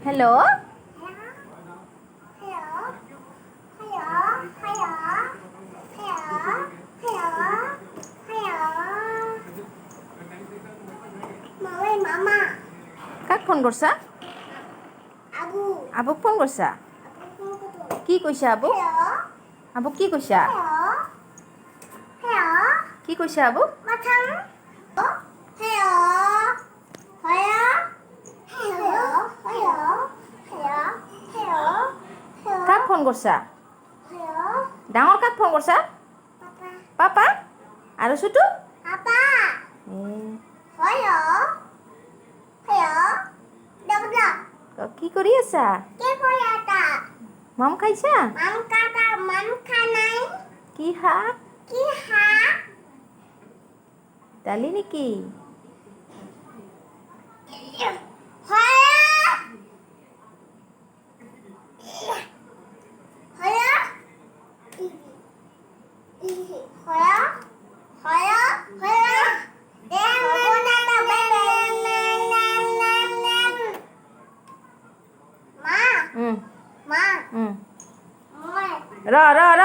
Hello. কাক phone করছা? আবুক phone করছা? কি কইছা আবু? আবুক কি কইছা? কি কইছা আবু? কাক ফোন করছা? ডাঙর কাক ফোন করছা? পাপা আৰু ছুটু? কি কৰি আছা? মাম খাইছা? কি শাক? দালি নেকি? ৰ ৰ ৰ